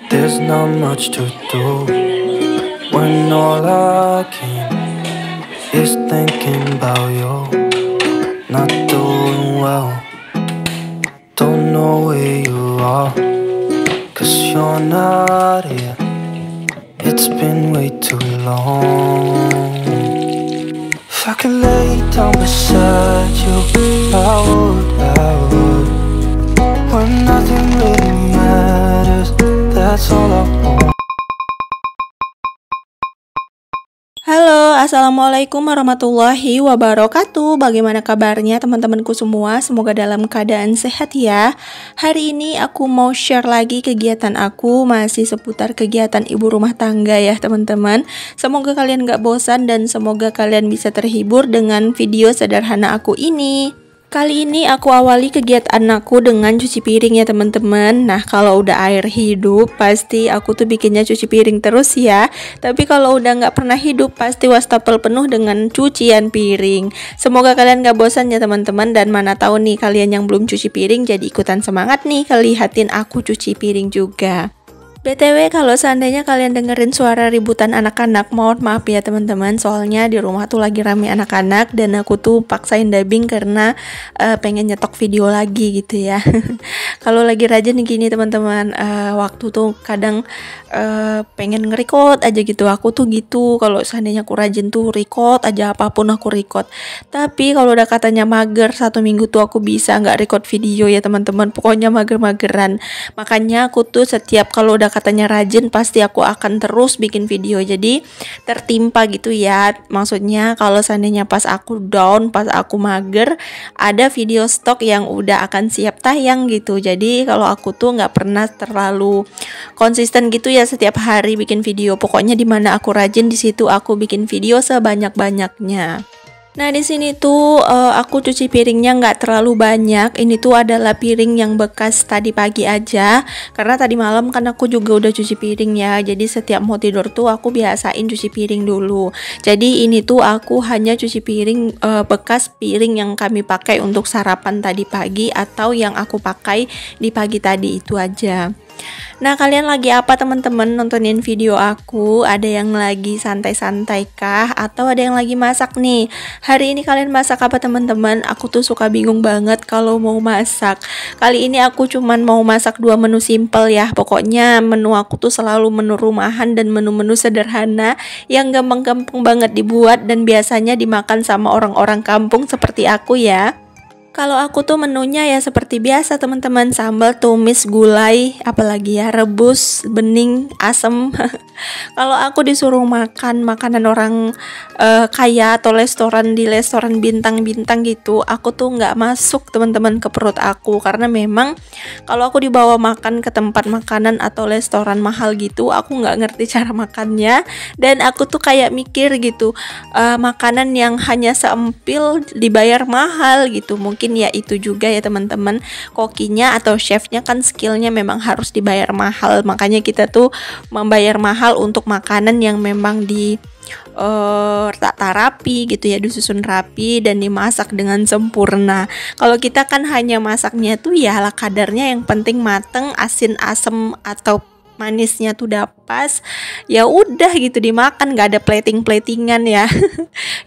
There's not much to do when all I can is thinking about you. Not doing well, don't know where you are, 'cause you're not here. It's been way too long. If I could lay down beside you, I would. When nothing really matters, that's all I want. Halo, assalamualaikum warahmatullahi wabarakatuh. Bagaimana kabarnya teman-temanku semua? Semoga dalam keadaan sehat ya. Hari ini aku mau share lagi kegiatan aku, masih seputar kegiatan ibu rumah tangga ya teman-teman. Semoga kalian gak bosan dan semoga kalian bisa terhibur dengan video sederhana aku ini. Kali ini aku awali kegiatan aku dengan cuci piring ya teman-teman. Nah, kalau udah air hidup pasti aku tuh bikinnya cuci piring terus ya. Tapi kalau udah nggak pernah hidup pasti wastafel penuh dengan cucian piring. Semoga kalian gak bosan ya teman-teman. Dan mana tahu nih kalian yang belum cuci piring jadi ikutan semangat nih kelihatin aku cuci piring juga. BTW kalau seandainya kalian dengerin suara ributan anak-anak, mohon maaf ya teman-teman, soalnya di rumah tuh lagi rame anak-anak dan aku tuh paksain dubbing karena pengen nyetok video lagi gitu ya. Kalau lagi rajin gini teman-teman, waktu tuh kadang pengen nge-record aja gitu, aku tuh gitu. Kalau seandainya aku rajin tuh record aja, apapun aku record. Tapi kalau udah katanya mager, 1 minggu tuh aku bisa nggak record video ya teman-teman, pokoknya mager-mageran. Makanya aku tuh setiap kalau udah katanya rajin pasti aku akan terus bikin video, jadi tertimpa gitu ya. Maksudnya kalau seandainya pas aku down, pas aku mager, ada video stok yang udah akan siap tayang gitu. Jadi kalau aku tuh nggak pernah terlalu konsisten gitu ya setiap hari bikin video. Pokoknya dimana aku rajin di situ aku bikin video sebanyak-banyaknya. Nah di sini tuh aku cuci piringnya nggak terlalu banyak. Ini tuh adalah piring yang bekas tadi pagi aja. Karena tadi malam kan aku juga udah cuci piring ya. Jadi setiap mau tidur tuh aku biasain cuci piring dulu. Jadi ini tuh aku hanya cuci piring bekas piring yang kami pakai untuk sarapan tadi pagi atau yang aku pakai di pagi tadi itu aja. Nah kalian lagi apa teman-teman nontonin video aku? Ada yang lagi santai-santai kah? Atau ada yang lagi masak nih? Hari ini kalian masak apa teman-teman? Aku tuh suka bingung banget kalau mau masak. Kali ini aku cuman mau masak 2 menu simple ya. Pokoknya menu aku tuh selalu menu rumahan dan menu-menu sederhana yang gampang-gampang banget dibuat dan biasanya dimakan sama orang-orang kampung seperti aku ya. Kalau aku tuh menunya ya seperti biasa teman-teman, sambal, tumis, gulai, apalagi ya rebus, bening, asem. Kalau aku disuruh makan makanan orang kaya atau restoran di restoran bintang-bintang gitu, aku tuh nggak masuk teman-teman ke perut aku, karena memang kalau aku dibawa makan ke tempat makanan atau restoran mahal gitu, aku nggak ngerti cara makannya dan aku tuh kayak mikir gitu, makanan yang hanya seempil dibayar mahal gitu. Mungkin ya itu juga ya teman-teman, kokinya atau chefnya kan skillnya memang harus dibayar mahal, makanya kita tuh membayar mahal untuk makanan yang memang di tata rapi gitu ya, disusun rapi dan dimasak dengan sempurna. Kalau kita kan hanya masaknya tuh ya ala kadarnya, yang penting mateng, asin, asem atau manisnya tuh udah pas, ya udah gitu dimakan, nggak ada plating-platingan ya.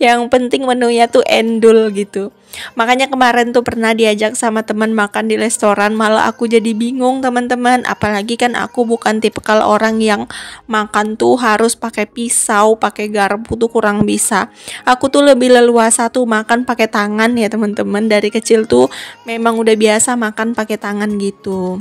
Yang penting menunya tuh endul gitu. Makanya kemarin tuh pernah diajak sama teman makan di restoran, malah aku jadi bingung teman-teman. Apalagi kan aku bukan tipikal orang yang makan tuh harus pakai pisau, pakai garpu tuh kurang bisa. Aku tuh lebih leluasa tuh makan pakai tangan ya teman-teman. Dari kecil tuh memang udah biasa makan pakai tangan gitu.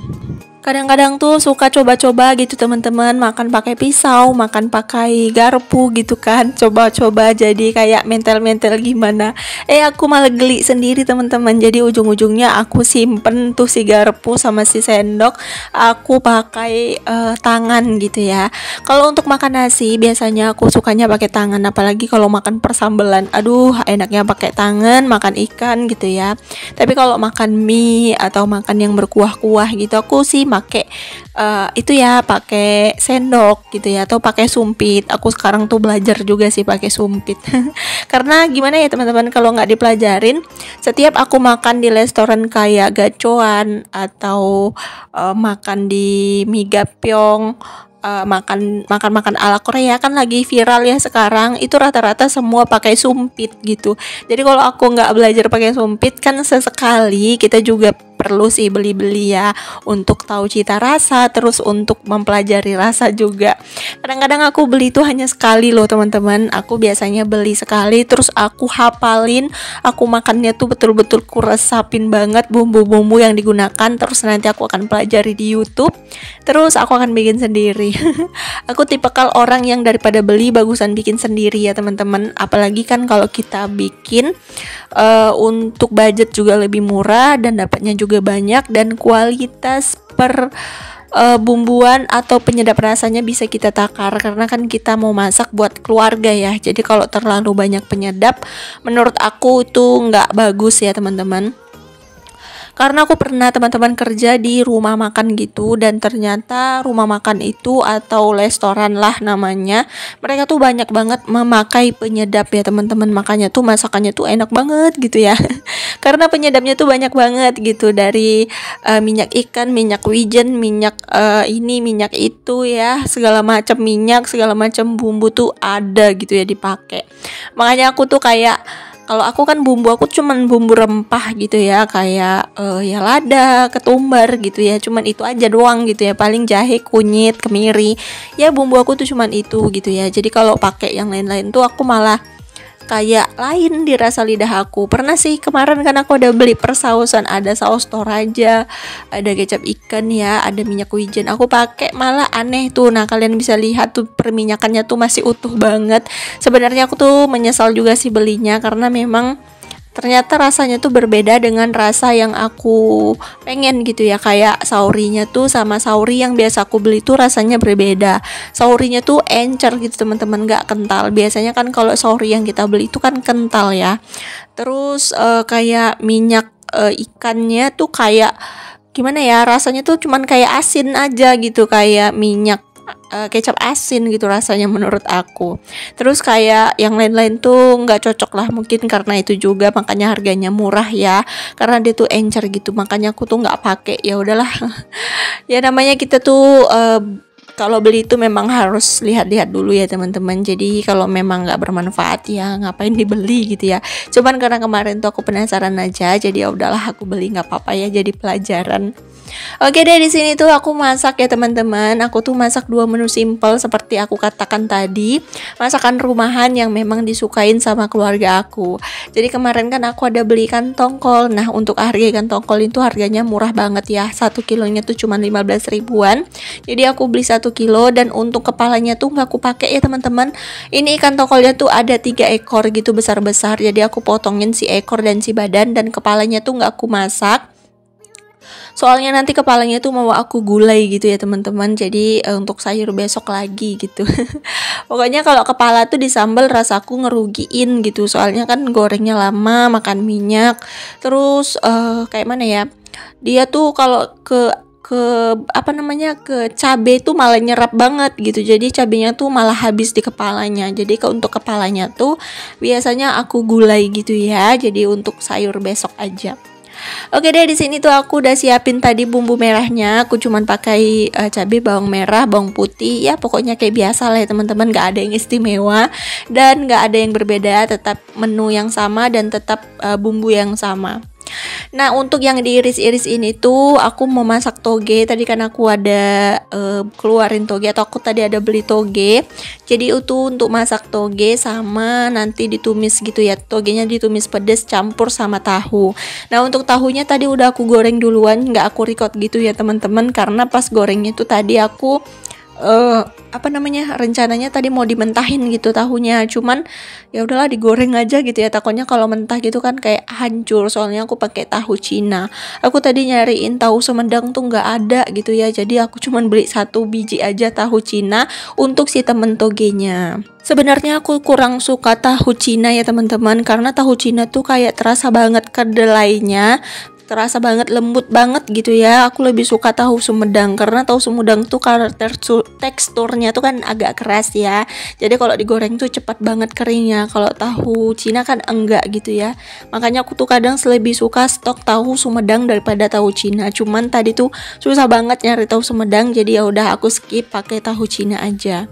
Kadang-kadang tuh suka coba-coba gitu teman-teman, makan pakai pisau, makan pakai garpu gitu kan, coba-coba jadi kayak mental-mental gimana. Aku malah geli sendiri teman-teman. Jadi ujung-ujungnya aku simpen tuh si garpu sama si sendok, aku pakai tangan gitu ya. Kalau untuk makan nasi biasanya aku sukanya pakai tangan, apalagi kalau makan persambelan. Aduh, enaknya pakai tangan makan ikan gitu ya. Tapi kalau makan mie atau makan yang berkuah-kuah gitu, aku sih pakai itu ya, pakai sendok gitu ya, atau pakai sumpit. Aku sekarang tuh belajar juga sih pakai sumpit. Karena gimana ya teman-teman, kalau nggak dipelajarin, setiap aku makan di restoran kayak gacoan atau makan di mie gapyeong, makan ala Korea kan lagi viral ya sekarang, itu rata-rata semua pakai sumpit gitu. Jadi kalau aku nggak belajar pakai sumpit kan, sesekali kita juga perlu sih beli-beli ya, untuk tahu cita rasa, terus untuk mempelajari rasa juga. Kadang-kadang aku beli itu hanya sekali loh teman-teman. Aku biasanya beli sekali, terus aku hafalin, aku makannya tuh betul-betul kuresapin banget bumbu-bumbu yang digunakan, terus nanti aku akan pelajari di YouTube, terus aku akan bikin sendiri. Aku tipikal orang yang daripada beli, bagusan bikin sendiri ya teman-teman. Apalagi kan kalau kita bikin untuk budget juga lebih murah dan dapatnya juga banyak, dan kualitas per bumbuan atau penyedap rasanya bisa kita takar, karena kan kita mau masak buat keluarga ya. Jadi kalau terlalu banyak penyedap, menurut aku itu nggak bagus ya teman-teman. Karena aku pernah teman-teman kerja di rumah makan gitu, dan ternyata rumah makan itu atau restoran lah namanya, mereka tuh banyak banget memakai penyedap ya teman-teman. Makanya tuh masakannya tuh enak banget gitu ya. Karena penyedapnya tuh banyak banget gitu, dari minyak ikan, minyak wijen, minyak ini, minyak itu ya, segala macam minyak, segala macam bumbu tuh ada gitu ya dipakai. Makanya aku tuh kayak, kalau aku kan bumbu aku cuman bumbu rempah gitu ya, kayak ya lada, ketumbar gitu ya, cuman itu aja doang gitu ya, paling jahe, kunyit, kemiri, ya bumbu aku tuh cuman itu gitu ya. Jadi kalau pakai yang lain-lain tuh aku malah kayak lain di rasa lidah aku. Pernah sih kemarin kan aku udah beli persausan, ada saus Toraja, ada kecap ikan ya, ada minyak wijen, aku pakai malah aneh tuh. Nah kalian bisa lihat tuh perminyakannya tuh masih utuh banget. Sebenarnya aku tuh menyesal juga sih belinya, karena memang ternyata rasanya tuh berbeda dengan rasa yang aku pengen gitu ya. Kayak saurinya tuh sama sauri yang biasa aku beli tuh rasanya berbeda. Saurinya tuh encer gitu teman-teman, gak kental. Biasanya kan kalau sauri yang kita beli itu kan kental ya. Terus kayak minyak ikannya tuh kayak gimana ya, rasanya tuh cuman kayak asin aja gitu, kayak minyak kecap asin gitu rasanya menurut aku. Terus kayak yang lain-lain tuh nggak cocok lah, mungkin karena itu juga makanya harganya murah ya, karena dia tuh encer gitu, makanya aku tuh nggak pakai. Ya udahlah. Ya namanya kita tuh kalau beli itu memang harus lihat-lihat dulu ya teman-teman. Jadi kalau memang nggak bermanfaat ya ngapain dibeli gitu ya. Cuman karena kemarin tuh aku penasaran aja, jadi ya udahlah aku beli, nggak apa-apa ya, jadi pelajaran. Oke deh, di sini tuh aku masak ya teman-teman. Aku tuh masak 2 menu simple seperti aku katakan tadi, masakan rumahan yang memang disukain sama keluarga aku. Jadi kemarin kan aku ada beli ikan tongkol. Nah untuk harga ikan tongkol itu harganya murah banget ya, 1 kilonya tuh cuma 15 ribuan. Jadi aku beli 1 kilo, dan untuk kepalanya tuh nggak aku pakai ya teman-teman. Ini ikan tongkolnya tuh ada 3 ekor gitu besar-besar, jadi aku potongin si ekor dan si badan, dan kepalanya tuh nggak aku masak. Soalnya nanti kepalanya tuh mau aku gulai gitu ya teman-teman. Jadi untuk sayur besok lagi gitu. Pokoknya kalau kepala tuh disambal rasaku ngerugiin gitu. Soalnya kan gorengnya lama, makan minyak. Terus kayak mana ya? Dia tuh kalau ke cabe tuh malah nyerap banget gitu. Jadi cabenya tuh malah habis di kepalanya. Jadi untuk kepalanya tuh biasanya aku gulai gitu ya. Jadi untuk sayur besok aja. Oke deh, di sini tuh aku udah siapin tadi bumbu merahnya. Aku cuman pakai cabai, bawang merah, bawang putih. Ya pokoknya kayak biasa lah ya teman-teman, gak ada yang istimewa dan gak ada yang berbeda. Tetap menu yang sama dan tetap bumbu yang sama. Nah untuk yang diiris-iris ini tuh aku mau masak toge. Tadi kan aku ada keluarin toge, atau aku tadi ada beli toge. Jadi itu untuk masak toge sama nanti ditumis gitu ya. Togenya ditumis pedas campur sama tahu. Nah untuk tahunya tadi udah aku goreng duluan, nggak aku record gitu ya teman-teman, karena pas gorengnya tuh tadi aku rencananya tadi mau dimentahin gitu tahunya, cuman ya udahlah digoreng aja gitu ya, takutnya kalau mentah gitu kan kayak hancur. Soalnya aku pakai tahu Cina. Aku tadi nyariin tahu Sumedang tuh nggak ada gitu ya, jadi aku cuman beli 1 biji aja tahu Cina untuk si temen togenya. Sebenarnya aku kurang suka tahu Cina ya teman-teman, karena tahu Cina tuh kayak terasa banget kedelainya. terasa banget, lembut banget gitu ya. Aku lebih suka tahu Sumedang karena tahu Sumedang tuh teksturnya tuh kan agak keras ya. Jadi kalau digoreng tuh cepat banget keringnya. Kalau tahu Cina kan enggak gitu ya. Makanya aku tuh kadang lebih suka stok tahu Sumedang daripada tahu Cina. Cuman tadi tuh susah banget nyari tahu Sumedang, jadi ya udah aku skip pakai tahu Cina aja.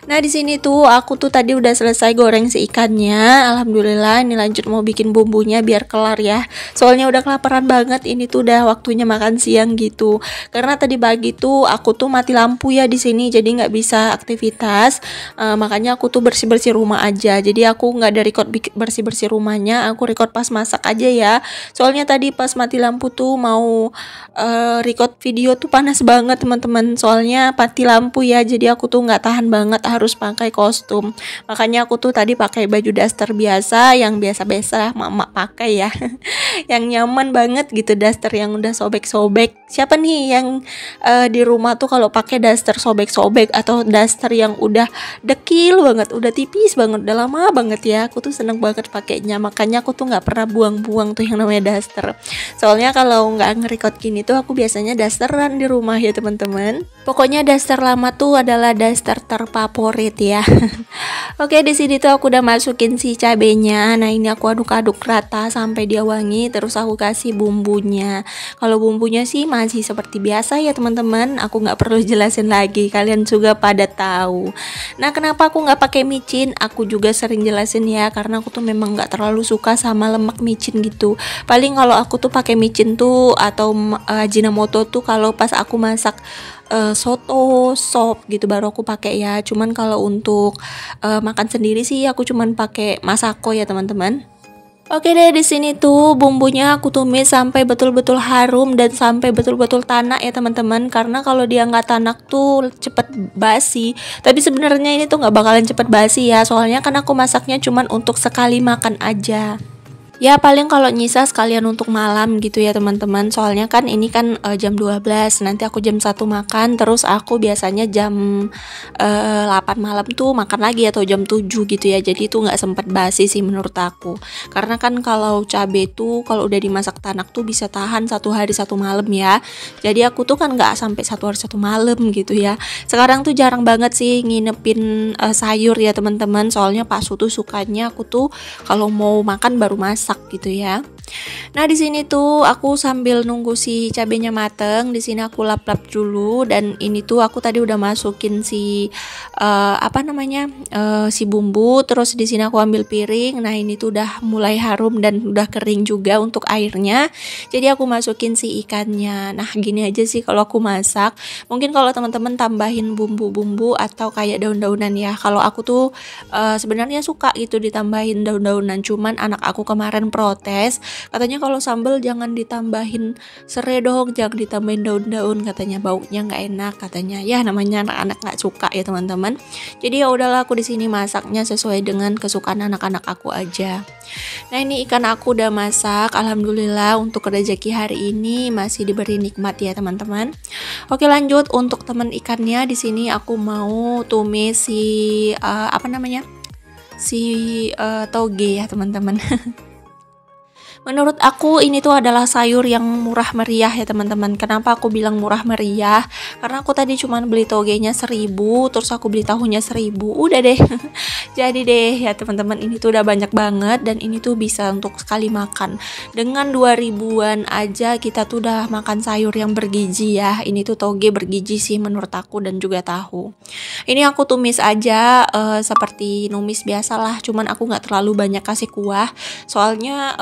Nah, di sini tuh aku tuh tadi udah selesai goreng si ikannya. Alhamdulillah, ini lanjut mau bikin bumbunya biar kelar ya. Soalnya udah kelaparan banget, ini tuh udah waktunya makan siang gitu. Karena tadi pagi tuh aku tuh mati lampu ya di sini, jadi nggak bisa aktivitas. Makanya aku tuh bersih-bersih rumah aja. Jadi aku nggak ada record bersih-bersih rumahnya, aku record pas masak aja ya. Soalnya tadi pas mati lampu tuh mau record video tuh panas banget teman-teman. Soalnya mati lampu ya, jadi aku tuh nggak tahan banget harus pakai kostum. Makanya aku tuh tadi pakai baju daster biasa yang biasa-biasa mama pakai ya. Yang nyaman banget gitu, daster yang udah sobek-sobek. Siapa nih yang di rumah tuh kalau pakai daster sobek-sobek atau daster yang udah dekil banget, udah tipis banget, udah lama banget ya. Aku tuh seneng banget pakainya. Makanya aku tuh nggak pernah buang-buang tuh yang namanya daster. Soalnya kalau nggak nge-record gini tuh aku biasanya dasteran di rumah ya teman-teman. Pokoknya daster lama tuh adalah daster terfavorit ya. Oke, di sini tuh aku udah masukin si cabenya. Nah, ini aku aduk-aduk rata sampai dia wangi, terus aku kasih bumbunya. Kalau bumbunya sih masih seperti biasa ya teman-teman, aku nggak perlu jelasin lagi, kalian juga pada tahu. Nah, kenapa aku nggak pakai micin? Aku juga sering jelasin ya, karena aku tuh memang nggak terlalu suka sama lemak micin gitu. Paling kalau aku tuh pakai micin tuh atau Ajinomoto tuh kalau pas aku masak soto, sop gitu baru aku pakai ya. Cuman kalau untuk makan sendiri sih aku cuman pakai Masako ya teman-teman. Oke deh, di sini tuh bumbunya aku tumis sampai betul-betul harum dan sampai betul-betul tanak ya teman-teman. Karena kalau dia nggak tanak tuh cepet basi. Tapi sebenarnya ini tuh nggak bakalan cepet basi ya. Soalnya kan aku masaknya cuman untuk sekali makan aja. Ya paling kalau nyisa sekalian untuk malam gitu ya teman-teman. Soalnya kan ini kan jam 12, nanti aku jam 1 makan, terus aku biasanya jam 8 malam tuh makan lagi atau jam 7 gitu ya. Jadi itu nggak sempet basi sih menurut aku. Karena kan kalau cabai tuh kalau udah dimasak tanak tuh bisa tahan 1 hari 1 malam ya. Jadi aku tuh kan nggak sampai 1 hari 1 malam gitu ya. Sekarang tuh jarang banget sih nginepin sayur ya teman-teman. Soalnya Pak Su tuh sukanya aku tuh kalau mau makan baru masak gitu ya. Nah, di sini tuh aku sambil nunggu si cabenya mateng, di sini aku lap-lap dulu dan ini tuh aku tadi udah masukin si si bumbu, terus di sini aku ambil piring. Nah, ini tuh udah mulai harum dan udah kering juga untuk airnya. Jadi aku masukin si ikannya. Nah, gini aja sih kalau aku masak. Mungkin kalau teman-teman tambahin bumbu-bumbu atau kayak daun-daunan ya. Kalau aku tuh sebenarnya suka gitu ditambahin daun-daunan, cuman anak aku kemarin protes, katanya kalau sambal jangan ditambahin serai dong, jangan ditambahin daun-daun, katanya baunya nggak enak, katanya ya namanya anak-anak nggak suka ya teman-teman. Jadi ya udahlah, aku di sini masaknya sesuai dengan kesukaan anak-anak aku aja. Nah, ini ikan aku udah masak, alhamdulillah untuk rezeki hari ini masih diberi nikmat ya teman-teman. Oke, lanjut untuk teman ikannya. Di sini aku mau tumis si toge ya teman-teman. Menurut aku ini tuh adalah sayur yang murah meriah ya teman-teman. Kenapa aku bilang murah meriah? Karena aku tadi cuman beli togenya 1.000, terus aku beli tahunya 1.000. Udah deh. Jadi deh ya teman-teman, ini tuh udah banyak banget dan ini tuh bisa untuk sekali makan. Dengan 2.000-an aja kita tuh udah makan sayur yang bergizi ya. Ini tuh toge bergizi sih menurut aku dan juga tahu. Ini aku tumis aja seperti numis biasalah, cuman aku nggak terlalu banyak kasih kuah. Soalnya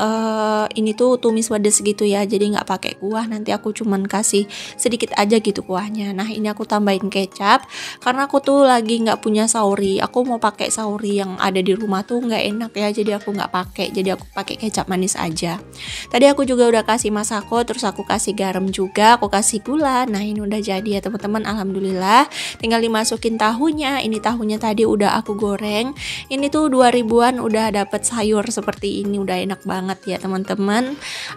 ini tuh tumis pedes gitu ya, jadi nggak pakai kuah, nanti aku cuman kasih sedikit aja gitu kuahnya. Nah, ini aku tambahin kecap karena aku tuh lagi nggak punya sauri. Aku mau pakai sauri yang ada di rumah tuh nggak enak ya, jadi aku nggak pakai, jadi aku pakai kecap manis aja. Tadi aku juga udah kasih masako, terus aku kasih garam juga, aku kasih gula. Nah, ini udah jadi ya teman-teman, alhamdulillah. Tinggal dimasukin tahunya. Ini tahunya tadi udah aku goreng. Ini tuh 2.000-an udah dapet sayur seperti ini, udah enak banget ya teman-teman.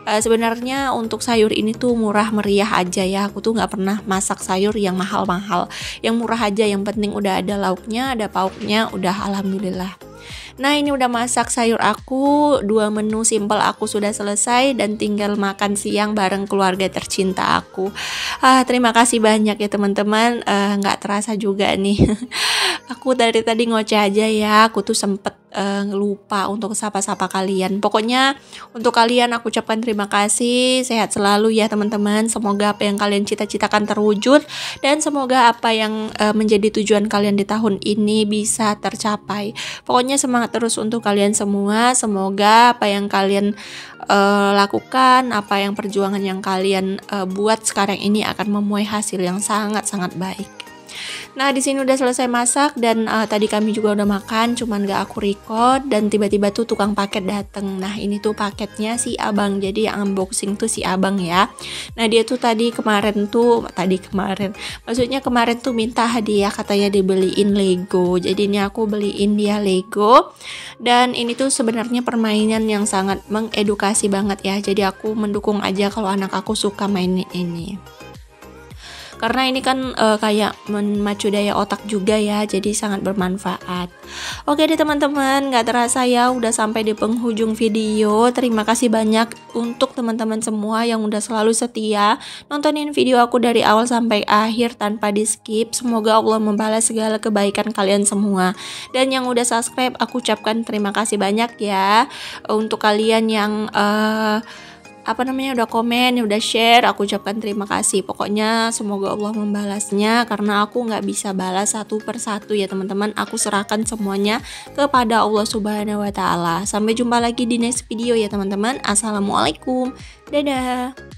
Sebenarnya untuk sayur ini tuh murah meriah aja ya. Aku tuh nggak pernah masak sayur yang mahal-mahal, yang murah aja, yang penting udah ada lauknya, ada pauknya, udah alhamdulillah. Nah, ini udah masak sayur aku, 2 menu simpel aku sudah selesai dan tinggal makan siang bareng keluarga tercinta aku. Terima kasih banyak ya teman-teman, nggak terasa juga nih. Aku dari tadi ngoceh aja ya, aku tuh sempet lupa untuk sapa-sapa kalian. Pokoknya untuk kalian aku ucapkan terima kasih, sehat selalu ya teman-teman. Semoga apa yang kalian cita-citakan terwujud dan semoga apa yang menjadi tujuan kalian di tahun ini bisa tercapai. Pokoknya semangat terus untuk kalian semua. Semoga apa yang kalian lakukan, apa yang perjuangan yang kalian buat sekarang ini akan menuai hasil yang sangat-sangat baik. Nah, di sini udah selesai masak dan tadi kami juga udah makan, cuman gak aku record dan tiba-tiba tuh tukang paket dateng. Nah, ini tuh paketnya si Abang. Jadi yang unboxing tuh si Abang ya. Nah, dia tuh maksudnya kemarin tuh minta hadiah, katanya dibeliin Lego. Jadi ini aku beliin dia Lego. Dan ini tuh sebenarnya permainan yang sangat mengedukasi banget ya. Jadi aku mendukung aja kalau anak aku suka main ini. Karena ini kan kayak memacu daya otak juga ya, jadi sangat bermanfaat. Oke deh teman-teman, gak terasa ya udah sampai di penghujung video. Terima kasih banyak untuk teman-teman semua yang udah selalu setia nontonin video aku dari awal sampai akhir tanpa di skip. Semoga Allah membalas segala kebaikan kalian semua. Dan yang udah subscribe, aku ucapkan terima kasih banyak ya. Untuk kalian yang udah komen, udah share, aku ucapkan terima kasih. Pokoknya semoga Allah membalasnya, karena aku nggak bisa balas satu persatu ya teman-teman. Aku serahkan semuanya kepada Allah Subhanahu wa Ta'ala. Sampai jumpa lagi di next video ya teman-teman. Assalamualaikum, dadah.